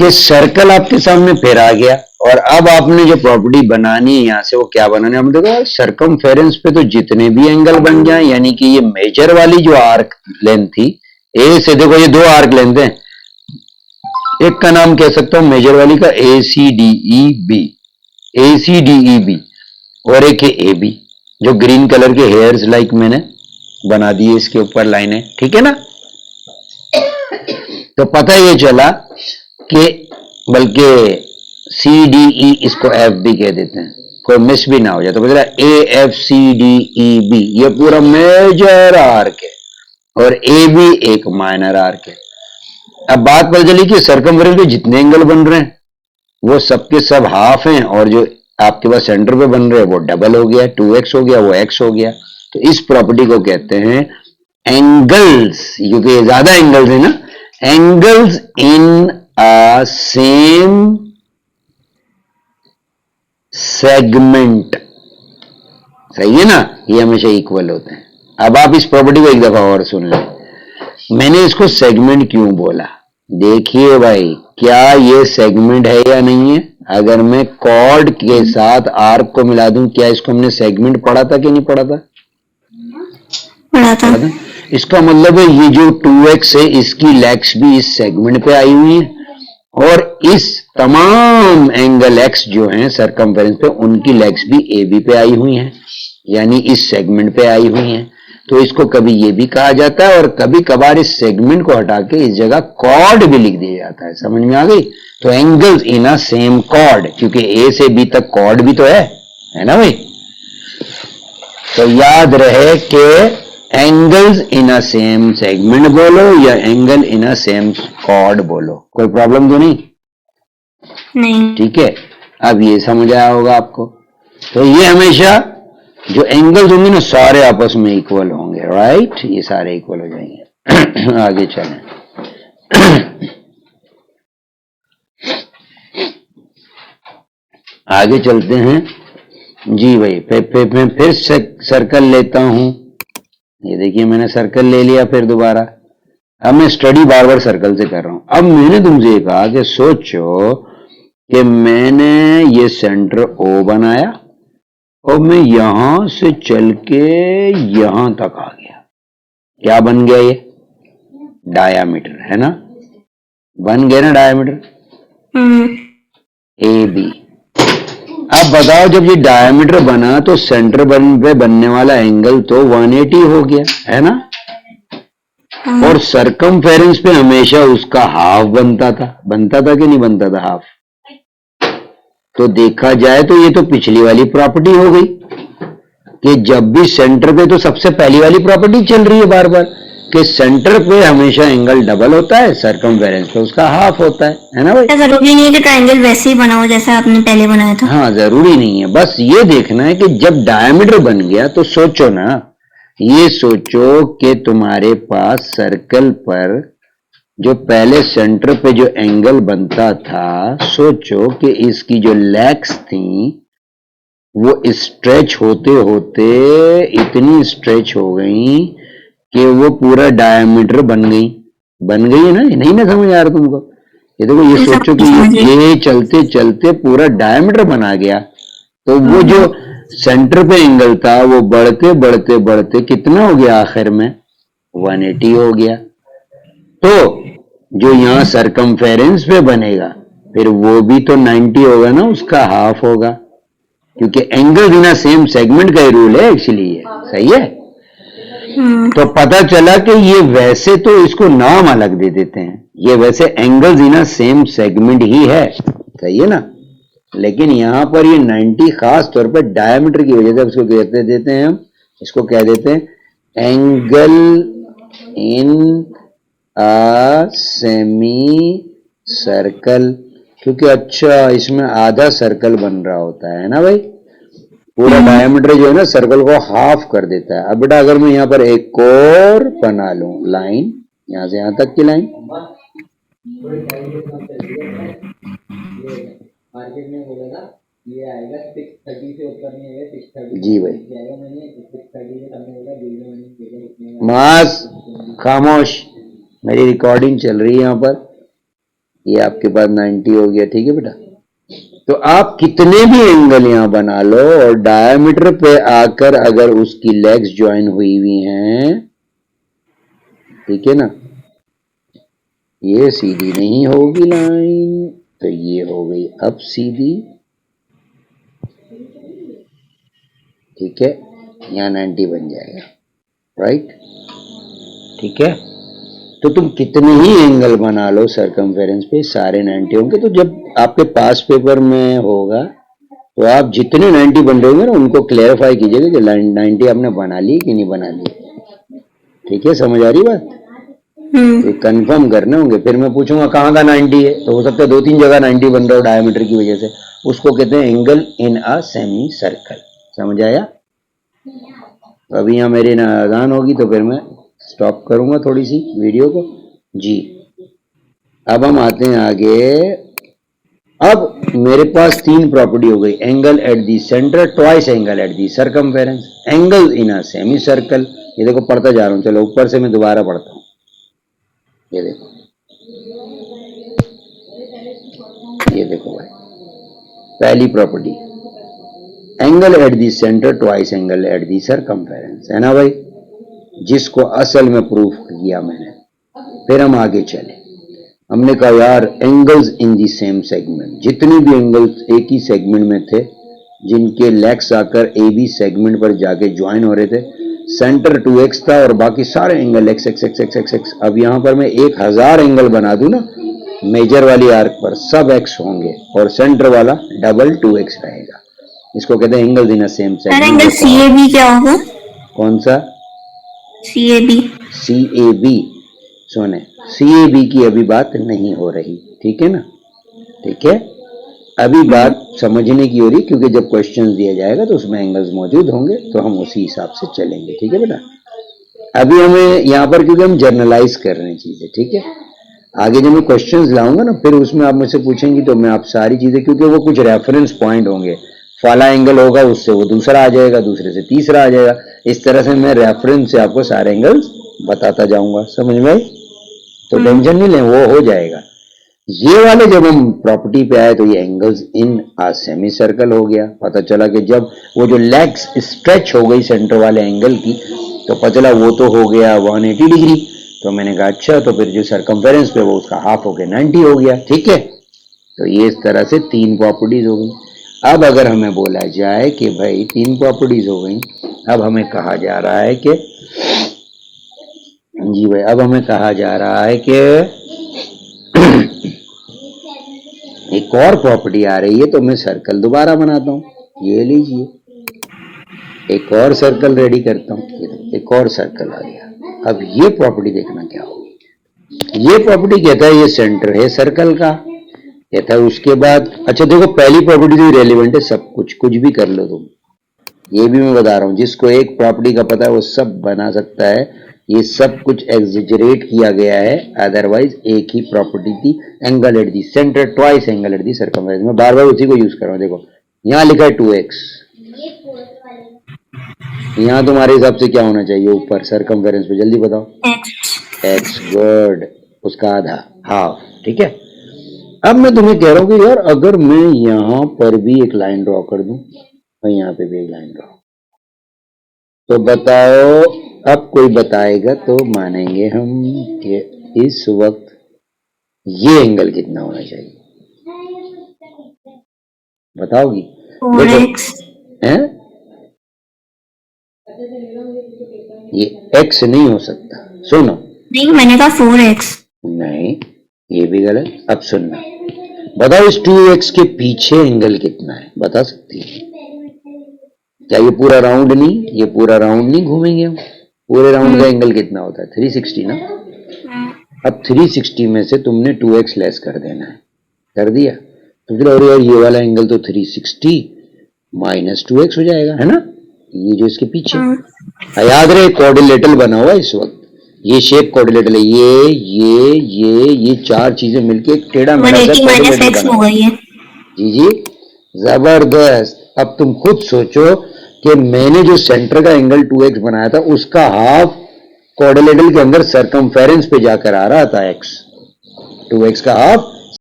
कि सर्कल आपके सामने फिर आ गया और अब आपने जो प्रॉपर्टी बनानी है यहां से वो क्या बनानी है, हमने देखा सरकमफेरेंस पे तो जितने भी एंगल बन जाए, यानी कि ये मेजर वाली जो आर्क लेंथ थी ए से, देखो ये दो आर्क लेंथ है, एक का नाम कह सकता हूं मेजर वाली का ACDEB, ACDEB, और एक है AB, जो ग्रीन कलर के हेयर्स लाइक मैंने बना दिए इसके ऊपर लाइनें, ठीक है ना। तो पता ये चला कि बल्कि CDE इसको F भी कह देते हैं, कोई मिस भी ना हो जाए, तो पता AFCDEB ये पूरा मेजर आर्क है और AB एक माइनर आर्क है। अब बात पता चली कि सर्कमफेरेंस पे जितने एंगल बन रहे हैं वो सबके सब हाफ हैं और जो आपके पास सेंटर पे बन रहे हैं वो डबल हो गया, 2x हो गया, वो x हो गया। तो इस प्रॉपर्टी को कहते हैं एंगल्स, क्योंकि ये ज्यादा एंगल्स है ना, angles in a same segment, सही है ना, ये हमेशा इक्वल होते हैं। अब आप इस प्रॉपर्टी को एक दफा और सुन लें, मैंने इसको सेगमेंट क्यों बोला, देखिए भाई क्या ये सेगमेंट है या नहीं है। अगर मैं कॉर्ड के साथ आर्क को मिला दूं, क्या इसको हमने सेगमेंट पढ़ा था कि नहीं पढ़ा था? पढ़ा था। इसका मतलब है ये जो 2x है इसकी लेग्स भी इस सेगमेंट पे आई हुई है और इस तमाम एंगल x जो हैं सरकमफेरेंस पे उनकी लेग्स भी AB पे आई हुई हैं, यानी इस सेगमेंट पे आई हुई हैं। तो इसको कभी ये भी कहा जाता है और कभी कभार इस सेगमेंट को हटा के इस जगह कॉर्ड भी लिख दिया जाता है, समझ में आ गई। तो angles in a same chord, क्योंकि A से B तक कॉर्ड भी तो है ना भाई। तो याद रहे कि angles in a same segment बोलो या angle in a same chord बोलो, कोई प्रॉब्लम तो नहीं? ठीक है, अब ये समझ आया होगा आपको। तो ये हमेशा जो एंगल्स होंगे ना सारे आपस में इक्वल होंगे, राइट, ये सारे इक्वल हो जाएंगे। आगे चलें। आगे चलते हैं जी भाई। फिर सर्कल लेता हूं, ये देखिए मैंने सर्कल ले लिया फिर दोबारा। अब मैं स्टडी बार बार सर्कल से कर रहा हूं। अब मैंने तुमसे कहा कि सोचो कि मैंने ये सेंटर O बनाया और मैं यहां से चल के यहां तक आ गया, क्या बन गया ये? डायामीटर, है ना, बन गया ना डायामीटर AB। अब बताओ जब ये डायमीटर बना तो सेंटर पे बनने वाला एंगल तो 180 हो गया, है ना। और सरकमफेरेंस पे हमेशा उसका हाफ बनता था कि नहीं बनता था हाफ। तो देखा जाए तो ये तो पिछली वाली प्रॉपर्टी हो गई कि जब भी सेंटर पे, तो सबसे पहली वाली प्रॉपर्टी चल रही है बार बार कि सेंटर पे हमेशा एंगल डबल होता है, सरकमफेरेंस पे उसका हाफ होता है ना भाई। जरूरी नहीं है कि ट्रायंगल वैसे ही बना हो जैसा आपने पहले बनाया था। हाँ, जरूरी नहीं है, बस ये देखना है कि जब डायमीटर बन गया तो सोचो ना, ये सोचो कि तुम्हारे पास सर्कल पर जो पहले सेंटर पे जो एंगल बनता था, सोचो कि इसकी जो लेग्स थी वो स्ट्रेच होते होते इतनी स्ट्रेच हो गई कि वो पूरा डायमीटर बन गई है ना। नहीं ना समझ आ रहा तुमको? ये देखो, ये सोचो कि ये चलते चलते पूरा डायमीटर बना गया, तो वो जो सेंटर पे एंगल था वो बढ़ते बढ़ते बढ़ते कितना हो गया आखिर में? 180 हो गया। तो जो यहाँ सरकमफेरेंस पे बनेगा फिर वो भी तो 90 होगा ना, उसका हाफ होगा, क्योंकि एंगल बिना सेम सेगमेंट का ही रूल है एक्चुअली, ये सही है। तो पता चला कि ये वैसे तो इसको नाम अलग दे देते हैं, ये वैसे angles in a same segment ही है, सही है ना, लेकिन यहां पर ये 90 खास तौर पर डायमीटर की वजह से इसको कहते देते हैं, हम इसको कह देते हैं angle in a semi circle, क्योंकि अच्छा इसमें आधा सर्कल बन रहा होता है ना भाई। पूरा डायमीटर जो है ना सर्कल को हाफ कर देता है। अब बेटा अगर मैं यहाँ पर एक और बना लूं लाइन, यहां से यहां तक की लाइन, मार्केट में बोलेगा ये आएगा 630 से ऊपर नहीं आएगा, 630 जी भाई, 630 से कम नहीं होगा। मास खामोश, मेरी रिकॉर्डिंग चल रही है यहाँ पर। ये आपके पास 90 हो गया, ठीक है बेटा। तो आप कितने भी एंगल यहां बना लो और डायमीटर पे आकर अगर उसकी लेग्स ज्वाइन हुई हुई हैं, ठीक है ना, ये सीधी नहीं होगी लाइन, तो ये हो गई अब सीधी, ठीक है, यहां 90 बन जाएगा, राइट, ठीक है। तो तुम कितने ही एंगल बना लो सरकमफेरेंस पे, सारे 90 होंगे। तो जब आपके पास पेपर में होगा तो आप जितने 90 बन रहे होंगे ना उनको क्लेरिफाई कीजिएगा कि 90 आपने बना ली कि नहीं बना ली, ठीक है, समझ आ रही बात। ये कंफर्म करने होंगे, फिर मैं पूछूंगा कहाँ का 90 है, तो हो सकता है 2-3 जगह 90 बन रहा हो डायमीटर की वजह से, उसको कहते हैं angle in a semi circle, समझ आया। अभी यहाँ मेरी अजान होगी तो फिर मैं स्टॉप करूंगा थोड़ी सी वीडियो को जी। अब हम आते हैं आगे। अब मेरे पास 3 प्रॉपर्टी हो गई, angle at the centre, twice angle at the circumference, angle in a semi circle. ये देखो पढ़ता जा रहा हूं, चलो ऊपर से मैं दोबारा पढ़ता हूं। ये देखो भाई, पहली property, angle at the centre twice angle at the circumference, है ना भाई, जिसको असल में प्रूफ किया मैंने। फिर हम आगे चले, हमने कहा यार angles in the same segment, जितने भी एंगल्स एक ही सेगमेंट में थे, जिनके लेग्स आकर ए बी सेगमेंट पर जाके ज्वाइन हो रहे थे, सेंटर 2x था और बाकी सारे angle x x x x x x। अब यहां पर मैं 1000 एंगल बना दूं ना मेजर वाली आर्क पर, सब x होंगे और सेंटर वाला डबल 2x रहेगा। इसको कहते हैं angles in a same segment. Angle CAB क्या होगा? कौन सा? CAB। CAB सुने, CAB की अभी बात नहीं हो रही, ठीक है ना, ठीक है। अभी बात समझने की हो रही, क्योंकि जब क्वेश्चन दिया जाएगा तो उसमें एंगल्स मौजूद होंगे, तो हम उसी हिसाब से चलेंगे, ठीक है बेटा। अभी हमें यहाँ पर, क्योंकि हम जर्नलाइज कर रहे हैं चीजें, ठीक है, आगे जब मैं क्वेश्चंस लाऊंगा ना फिर उसमें आप मुझसे पूछेंगी तो मैं आप सारी चीजें, क्योंकि वो कुछ रेफरेंस पॉइंट होंगे, फला एंगल होगा उससे वो दूसरा आ जाएगा, दूसरे से तीसरा आ जाएगा, इस तरह से मैं रेफरेंस से आपको सारे एंगल्स बताता जाऊंगा, समझ में? तो टेंशन नहीं लें, वो हो जाएगा। ये वाले जब हम प्रॉपर्टी पे आए तो ये angles in a semi circle हो गया। पता चला कि जब वो जो लेग्स स्ट्रेच हो गई सेंटर वाले एंगल की, तो पता चला वो तो हो गया 180 डिग्री। तो मैंने कहा अच्छा, तो फिर जो सरकमफेरेंस पे वो उसका हाफ हो गया 90 हो गया, ठीक है। तो ये इस तरह से 3 प्रॉपर्टीज हो गई। अब अगर हमें बोला जाए कि भाई 3 प्रॉपर्टीज हो गई, अब हमें कहा जा रहा है कि जी भाई, अब हमें कहा जा रहा है कि एक और प्रॉपर्टी आ रही है, तो मैं सर्कल दोबारा बनाता हूं, ये लीजिए, एक और सर्कल रेडी करता हूं, एक और सर्कल आ गया। अब ये प्रॉपर्टी देखना क्या होगी। ये प्रॉपर्टी कहता है ये सेंटर है सर्कल का, कहता है उसके बाद, अच्छा देखो पहली प्रॉपर्टी जो रेलिवेंट है, सब कुछ भी कर लो तुम, ये भी मैं बता रहा हूं, जिसको एक प्रॉपर्टी का पता है वो सब बना सकता है, ये सब कुछ एग्जेजरेट किया गया है, अदरवाइज एक ही प्रॉपर्टी थी, angle at the centre twice angle at the circumference. मैं बार बार उसी को यूज कर रहा हूं, देखो यहां लिखा है 2x, यहां तुम्हारे हिसाब से क्या होना चाहिए ऊपर सरकमफेरेंस पे, जल्दी बताओ। x, गुड, उसका आधा, हाफ, ठीक है। अब मैं तुम्हें कह रहा हूं कि यार अगर मैं यहां पर भी एक लाइन ड्रॉ कर दूं और यहां पे भी एक लाइन ड्रॉ, तो बताओ, अब कोई बताएगा तो मानेंगे हम कि इस वक्त ये एंगल कितना होना चाहिए, बताओगी? 4x। हैं? ये x नहीं हो सकता, सुनो। नहीं, मैंने कहा 4x। नहीं, ये भी गलत। अब सुनना, बताओ इस 2x के पीछे एंगल कितना है, बता सकती है? क्या ये पूरा राउंड नहीं, ये पूरा राउंड नहीं घूमेंगे हम, पूरे राउंड का एंगल कितना होता है? 360 ना। अब 360 में से तुमने 2x लेस कर देना है, कर दिया, तो फिर और यार ये वाला एंगल तो 360 माइनस 2x हो जाएगा, है ना, ये जो इसके पीछे। याद रहे कोऑर्डिनेटल बना हुआ इस वक्त, ये शेप कोऑर्डिनेटल है, ये 4 चीजें मिलके एक टेढ़ा मेढ़ा सा कोऑर्डिनेटल बना हुआ है। जी, जबरदस्त। अब तुम खुद सोचो कि मैंने जो सेंटर का एंगल 2x बनाया था, उसका हाफ कोऑर्डिनेटल के अंदर सरकमफेरेंस पे जाकर आ रहा था x, 2x का हाफ